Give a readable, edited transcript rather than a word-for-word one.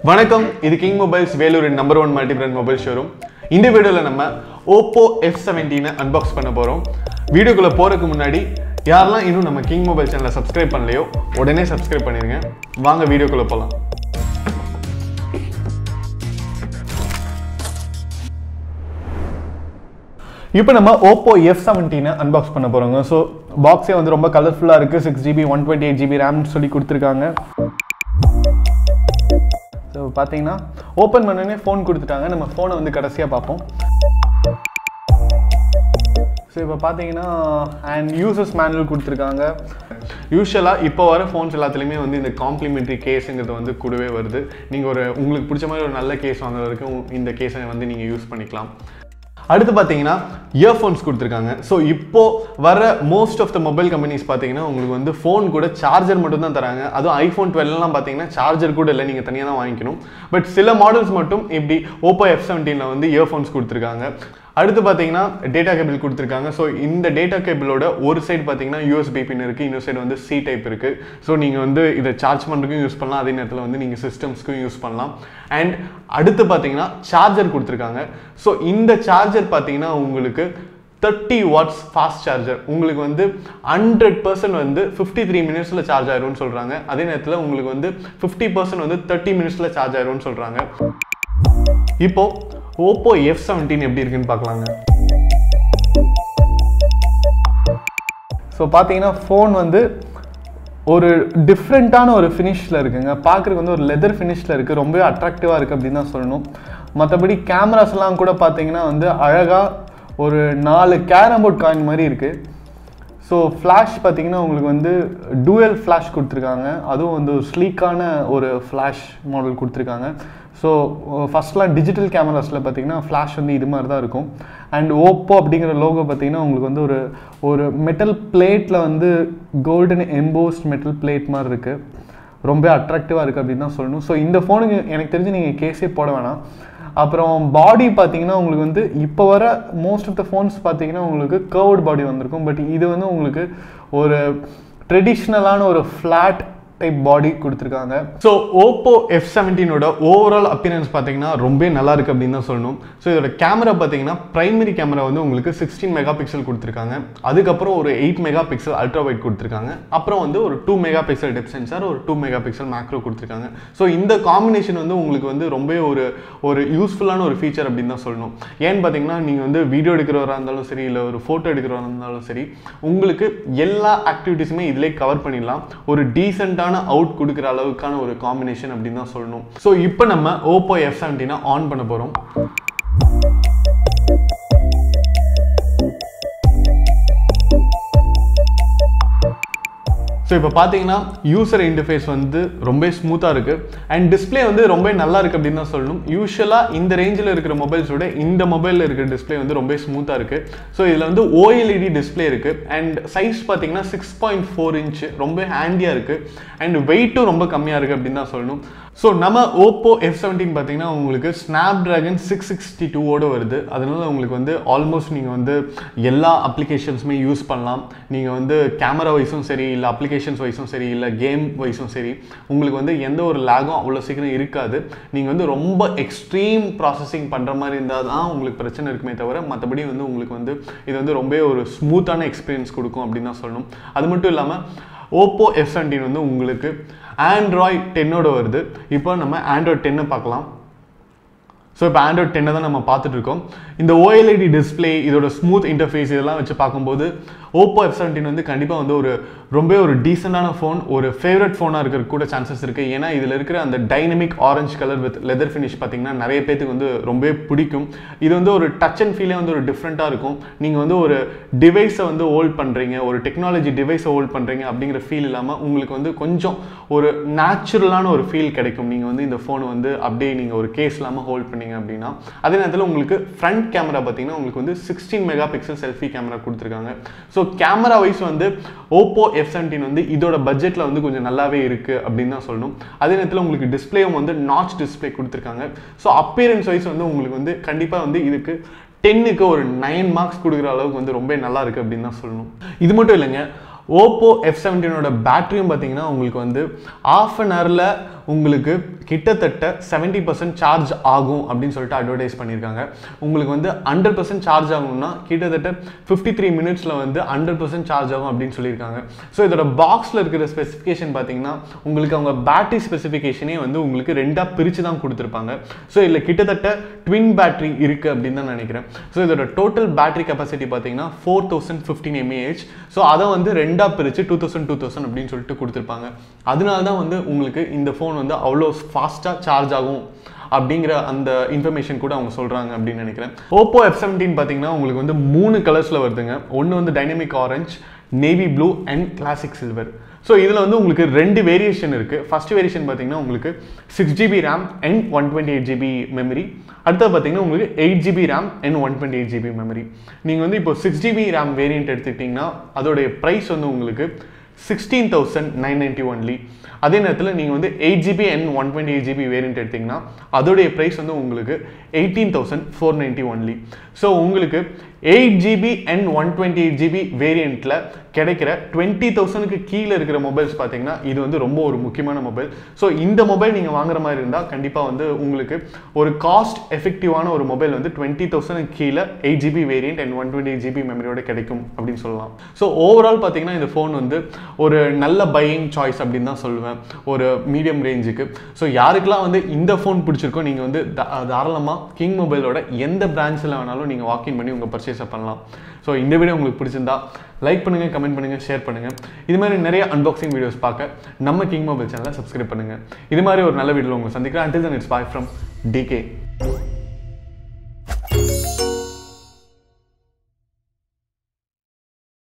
வணக்கம், இது King Mobiles வேலூரின் number 1 multi brand mobile showroom. இந்த வீடியோல நம்ம Oppo F17 அன்பாக்ஸ் பண்ண போறோம். வீடியோக்குள்ள போறதுக்கு முன்னாடி யாரெல்லாம் இன்னும் நம்ம கிங் மொபைல் சேனலை சப்ஸ்கிரைப் பண்ணலையோ உடனே சப்ஸ்கிரைப் பண்ணிருங்க. வாங்க வீடியோக்குள்ள போலாம். இப்போ நம்ம Oppo F17 அன்பாக்ஸ் பண்ண போறோங்க. ஸோ பாக்ஸே வந்து ரொம்ப கலர்ஃபுல்லாக இருக்குது. 6GB 128GB RAM சொல்லி கொடுத்துருக்காங்க. ஸோ பார்த்தீங்கன்னா ஓப்பன் பண்ணோடனே ஃபோன் கொடுத்துட்டாங்க. நம்ம ஃபோனை வந்து கடைசியாக பார்ப்போம். ஸோ இப்போ பார்த்தீங்கன்னா அண்ட் யூசர்ஸ் மேனுவல் கொடுத்துருக்காங்க. யூஸ்வலாக இப்போ வர ஃபோன்ஸ் எல்லாத்துலேயுமே வந்து இந்த காம்ப்ளிமெண்ட்ரி கேஸுங்கிறது வந்து கூடவே வருது. நீங்கள் உங்களுக்கு பிடிச்ச மாதிரி ஒரு நல்ல கேஸ் வாங்குற வரைக்கும் இந்த கேஸை வந்து நீங்கள் யூஸ் பண்ணிக்கலாம். அடுத்து பார்த்தீங்கன்னா இயர்ஃபோன்ஸ் கொடுத்துருக்காங்க. ஸோ இப்போது வர most of the mobile companies பார்த்தீங்கன்னா உங்களுக்கு வந்து ஃபோன் கூட சார்ஜர் மட்டும் தான் தராங்க. அதுவும் iPhone 12லாம் பார்த்தீங்கன்னா சார்ஜர் கூட இல்லை, நீங்கள் தனியாக தான் வாங்கிக்கணும். பட் சில மாடல்ஸ் மட்டும் இப்படி Oppo F17 வந்து இயர்ஃபோன்ஸ் கொடுத்துருக்காங்க. அடுத்து பார்த்தீங்கன்னா டேட்டா கேபிள் கொடுத்துருக்காங்க. ஸோ இந்த டேட்டா கேபிளோட ஒரு சைடு பார்த்தீங்கன்னா USB பின் இருக்குது, இன்னொரு சைடு வந்து C டைப் இருக்குது. ஸோ நீங்கள் வந்து இதை சார்ஜ் பண்ணுறதுக்கும் யூஸ் பண்ணலாம், அதே நேரத்தில் வந்து நீங்கள் சிஸ்டம்ஸ்க்கும் யூஸ் பண்ணலாம். அண்ட் அடுத்து பார்த்தீங்கன்னா சார்ஜர் கொடுத்துருக்காங்க. ஸோ இந்த சார்ஜர் பார்த்தீங்கன்னா உங்களுக்கு 30 வாட்ஸ் ஃபாஸ்ட் சார்ஜர். உங்களுக்கு வந்து 100% வந்து 53 மினிட்ஸில் சார்ஜ் ஆயிரும்னு சொல்கிறாங்க. அதே நேரத்தில் உங்களுக்கு வந்து 50% வந்து 30 மினிட்ஸில் சார்ஜ் ஆயிரும்னு சொல்கிறாங்க. இப்போது Oppo F17 எப்படி இருக்குன்னு பார்க்கலாங்க. ஸோ பார்த்தீங்கன்னா ஃபோன் வந்து ஒரு டிஃப்ரெண்ட்டான ஒரு ஃபினிஷில் இருக்குங்க. பார்க்குறதுக்கு வந்து ஒரு லெதர் ஃபினிஷில் இருக்குது, ரொம்ப அட்ராக்டிவாக இருக்குது அப்படின்னு தான் சொல்லணும். மற்றபடி கேமராஸ்லாம் கூட பார்த்தீங்கன்னா வந்து அழகாக ஒரு 4 கேரம் போர்ட் காயின் மாதிரி இருக்குது. ஸோ ஃப்ளாஷ் பார்த்தீங்கன்னா உங்களுக்கு வந்து டூயல் ஃப்ளாஷ் கொடுத்துருக்காங்க. அதுவும் வந்து ஒரு ஸ்லீக்கான ஒரு ஃப்ளாஷ் மாடல் கொடுத்துருக்காங்க. ஸோ ஃபஸ்ட்லாம் டிஜிட்டல் கேமராஸில் பார்த்தீங்கன்னா ஃப்ளாஷ் வந்து இது மாதிரி தான் இருக்கும். அண்ட் ஓப்போ அப்படிங்கிற லோகோ பார்த்தீங்கன்னா உங்களுக்கு வந்து ஒரு மெட்டல் பிளேட்டில் வந்து கோல்டன் எம்போஸ்ட் மெட்டல் பிளேட் மாதிரி இருக்குது. ரொம்ப அட்ராக்டிவாக இருக்குது அப்படின்னு தான் சொல்லணும். ஸோ இந்த ஃபோனுக்கு எனக்கு தெரிஞ்சு நீங்கள் கேஸே போட வேணாம். அப்புறம் பாடி பார்த்தீங்கன்னா உங்களுக்கு வந்து இப்போ வர மோஸ்ட் ஆஃப் த ஃபோன்ஸ் பார்த்தீங்கன்னா உங்களுக்கு கர்வ்டு பாடி வந்திருக்கும். பட் இது வந்து உங்களுக்கு ஒரு ட்ரெடிஷ்னலான ஒரு ஃப்ளாட் டைப் பாடி கொடுத்துருக்காங்க. ஸோ Oppo F17ஓட ஓவரால் அப்பியரன்ஸ் பார்த்தீங்கன்னா ரொம்ப நல்லா இருக்குது அப்படின்னு தான் சொல்லணும். ஸோ இதோட கேமரா பார்த்தீங்கன்னா பிரைமரி கேமரா வந்து உங்களுக்கு 16 மெகா பிக்சல் கொடுத்துருக்காங்க. அதுக்கப்புறம் ஒரு 8 மெகா பிக்சல் அல்ட்ரா வைட் கொடுத்துருக்காங்க. அப்புறம் வந்து ஒரு 2 மெகா பிக்சல் டெப்த் சென்சார், ஒரு 2 மெகா பிக்சல் மேக்ரோ கொடுத்துருக்காங்க. ஸோ இந்த காம்பினேஷன் வந்து உங்களுக்கு வந்து ரொம்ப ஒரு யூஸ்ஃபுல்லான ஒரு ஃபீச்சர் அப்படின்னு தான் சொல்லணும். ஏன்னு பார்த்தீங்கன்னா நீங்கள் வந்து வீடியோ எடுக்கிறவராக இருந்தாலும் சரி, இல்லை ஒரு ஃபோட்டோ எடுக்கிறவராக இருந்தாலும் சரி, உங்களுக்கு எல்லா ஆக்டிவிட்டீஸுமே இதிலே கவர் பண்ணிடலாம். ஒரு டீசெண்டான அவுட் கொடுக்குற அளவுக்கான ஒரு காம்பினேஷன் அப்படின்னு தான் சொல்லணும். ஸோ இப்போ நம்ம Oppo F17 ஆன் பண்ண போகிறோம். ஸோ இப்போ பார்த்தீங்கன்னா யூசர் இன்டர்ஃபேஸ் வந்து ரொம்ப ஸ்மூத்தாக இருக்குது. அண்ட் டிஸ்பிளே வந்து ரொம்ப நல்லா இருக்குது அப்படின்னு தான் சொல்லணும். யூஸ்வலாக இந்த ரேஞ்சில் இருக்கிற மொபைல்ஸோட இந்த மொபைலில் இருக்கிற டிஸ்பிளே வந்து ரொம்ப ஸ்மூத்தாக இருக்குது. ஸோ இதில் வந்து OLED டிஸ்பிளே இருக்குது. அண்ட் சைஸ் பார்த்தீங்கன்னா 6.4 இன்ச், ரொம்ப ஹேண்டியாக இருக்குது. அண்ட் வெயிட்டும் ரொம்ப கம்மியாக இருக்குது அப்படின்னு தான் சொல்லணும். ஸோ நம்ம Oppo F17 பார்த்தீங்கன்னா உங்களுக்கு Snapdragon 662ஓடு வருது. அதனால உங்களுக்கு வந்து ஆல்மோஸ்ட் நீங்கள் வந்து எல்லா அப்ளிகேஷன்ஸுமே யூஸ் பண்ணலாம். நீங்கள் வந்து கேமரா வைஸும் சரி, இல்லை அப்ளிகேஷன்ஸ் வைஸும் சரி, இல்லை கேம் வைஸும் சரி, உங்களுக்கு வந்து எந்த ஒரு லேகும் அவ்வளோ சீக்கிரம் இருக்காது. நீங்கள் வந்து ரொம்ப எக்ஸ்ட்ரீம் ப்ராசஸிங் பண்ணுற மாதிரி இருந்தால் தான் உங்களுக்கு பிரச்சனை இருக்குமே தவிர, மற்றபடி வந்து உங்களுக்கு வந்து இது வந்து ரொம்ப ஒரு ஸ்மூத்தான எக்ஸ்பீரியன்ஸ் கொடுக்கும் அப்படின்னு தான் சொல்லணும். அது மட்டும் இல்லாமல் Oppo F17 வந்து உங்களுக்கு Android 10ஓட வருது. இப்போ நம்ம Android 10 பார்க்கலாம். ஸோ இப்போ Android 10 தான் நம்ம பார்த்துட்டு இருக்கோம். இந்த OLED டிஸ்பிளே, இதோட ஸ்மூத் இன்டர்ஃபேஸ் இதெல்லாம் வச்சு பார்க்கும்போது Oppo F17 வந்து கண்டிப்பாக வந்து ஒரு டீசெண்டான ஃபோன், ஒரு ஃபேவரட் ஃபோனாக இருக்கிற கூட சான்சஸ் இருக்குது. ஏன்னா இதில் இருக்கிற அந்த dynamic orange colour with leather finish பார்த்தீங்கன்னா நிறைய பேருக்கு வந்து ரொம்ப பிடிக்கும். இது வந்து ஒரு டச் அண்ட் ஃபீலே வந்து ஒரு டிஃப்ரெண்ட்டாக இருக்கும். நீங்கள் வந்து ஒரு டிவைஸை வந்து ஹோல்ட் பண்ணுறீங்க, ஒரு டெக்னாலஜி டிவைஸை ஹோல்ட் பண்ணுறீங்க அப்படிங்கிற ஃபீல் இல்லாமல் உங்களுக்கு வந்து கொஞ்சம் ஒரு நேச்சுரலான ஒரு ஃபீல் கிடைக்கும். நீங்கள் வந்து இந்த ஃபோனை வந்து அப்படியே நீங்கள் ஒரு கேஸ் இல்லாமல் ஹோல்ட் பண்ணீங்க அப்படின்னா. அதே நேரத்தில் உங்களுக்கு ஃப்ரண்ட் கேமரா பார்த்தீங்கன்னா உங்களுக்கு வந்து 16 மெகா பிக்சல் செல்ஃபி கேமரா கொடுத்துருக்காங்க. ஸோ கேமரா வைஸ் வந்து Oppo F17 வந்து இதோட பட்ஜெட்டில் வந்து கொஞ்சம் நல்லாவே இருக்குது அப்படின்னு தான் சொல்லணும். அதே நேரத்தில் உங்களுக்கு டிஸ்பிளேயும் வந்து நாட்ச் டிஸ்பிளே கொடுத்துருக்காங்க. ஸோ அப்பியரன்ஸ் வைஸ் வந்து உங்களுக்கு வந்து கண்டிப்பாக வந்து இதுக்கு 10க்கு ஒரு 9 மார்க்ஸ் கொடுக்குற அளவுக்கு வந்து ரொம்ப நல்லா இருக்குது அப்படின்னு தான் சொல்லணும். இது மட்டும் இல்லைங்க, Oppo F17 பேட்டரியும் பார்த்தீங்கன்னா உங்களுக்கு வந்து half an hourல உங்களுக்கு கிட்டத்தட்ட 70% சார்ஜ் ஆகும் அப்படின்னு சொல்லிட்டு அட்வர்டைஸ் பண்ணியிருக்காங்க. உங்களுக்கு வந்து 100% சார்ஜ் ஆகணும்னா கிட்டத்தட்ட 53 மினிட்ஸில் வந்து 100% சார்ஜ் ஆகும் அப்படின்னு சொல்லியிருக்காங்க. ஸோ இதோட பாக்ஸில் இருக்கிற ஸ்பெசிஃபிகேஷன் பார்த்தீங்கன்னா உங்களுக்கு அவங்க பேட்டரி ஸ்பெசிஃபிகேஷனே வந்து உங்களுக்கு ரெண்டாக பிரித்து தான் கொடுத்துருப்பாங்க. ஸோ இதில் கிட்டத்தட்ட ட்வின் பேட்டரி இருக்குது அப்படின்னு தான் நினைக்கிறேன். ஸோ இதோட டோட்டல் பேட்டரி கெப்பாசிட்டி பார்த்தீங்கன்னா 4015 mAh. ஸோ அதை வந்து ரெண்டாக பிரித்து 2000 அப்படின்னு சொல்லிட்டு கொடுத்துருப்பாங்க. அதனால தான் வந்து உங்களுக்கு இந்த ஃபோன் வந்து அவ்வளோ ஃபாஸ்ட்டாக சார்ஜ் ஆகும் அப்படிங்கிற அந்த இன்ஃபர்மேஷன் கூட அவங்க சொல்கிறாங்க அப்படின்னு நினைக்கிறேன். Oppo F17 பார்த்தீங்கன்னா உங்களுக்கு வந்து 3 கலர்ஸில் வருதுங்க. ஒன்று வந்து dynamic orange, navy blue and classic silver. So இதில் வந்து உங்களுக்கு 2 வேரியேஷன் இருக்குது. ஃபர்ஸ்ட் வேரியேஷன் பார்த்தீங்கன்னா உங்களுக்கு 6GB RAM and 128GB memory. அடுத்தது பார்த்தீங்கன்னா உங்களுக்கு 8GB RAM and 128GB memory. நீங்கள் வந்து இப்போ 6GB RAM வேரியன்ட் எடுத்துக்கிட்டிங்கன்னா அதோடைய ப்ரைஸ் வந்து உங்களுக்கு 16,990 ஒன்லி. அதே நேரத்தில் நீங்கள் வந்து 8GB அண்ட் 128GB வேரியன்ட் எடுத்திங்கன்னா அதோடைய ப்ரைஸ் வந்து உங்களுக்கு 18,490 ஒன்லி. ஸோ உங்களுக்கு 8GB அண்ட் 128GB வேரியண்ட்டில் கிடைக்கிற 20,000க்கு கீழே இருக்கிற மொபைல்ஸ் பார்த்தீங்கன்னா இது வந்து ரொம்ப ஒரு முக்கியமான மொபைல். ஸோ இந்த மொபைல் நீங்கள் வாங்குற மாதிரி இருந்தால் கண்டிப்பாக வந்து உங்களுக்கு ஒரு காஸ்ட் எஃபெக்டிவான ஒரு மொபைல் வந்து 20,000க்கு கீழே 8GB வேரியண்ட் அண்ட் 128GB மெமரியோட கிடைக்கும் அப்படின்னு சொல்லலாம். ஸோ ஓவரால் பார்த்தீங்கன்னா இந்த ஃபோன் வந்து ஒரு நல்ல பையிங் சாய்ஸ் அப்படின்னு தான் சொல்லுவேன் ஒரு மீடியம் ரேஞ்சுக்கு. ஸோ யாருக்கெல்லாம் வந்து இந்த ஃபோன் பிடிச்சிருக்கோ நீங்கள் வந்து தாராளமாக கிங் மொபைலோட எந்த பிரான்ச்சில் வேணாலும் நீங்கள் வாக்கின் பண்ணி உங்கள் பர்ச்சேஸை பண்ணலாம். ஸோ இந்த வீடியோ உங்களுக்கு பிடிச்சிருந்தா லைக் பண்ணுங்கள், கமெண்ட் பண்ணுங்கள், ஷேர் பண்ணுங்கள். இது மாதிரி நிறைய அன்பாக்சிங் வீடியோஸ் பார்க்க நம்ம கிங் மொபைல் சேனலை சப்ஸ்கிரைப் பண்ணுங்கள். இது மாதிரி ஒரு நல்ல வீடியோவில் உங்களை சந்திக்கிறேன். Until then, it's bye from DK.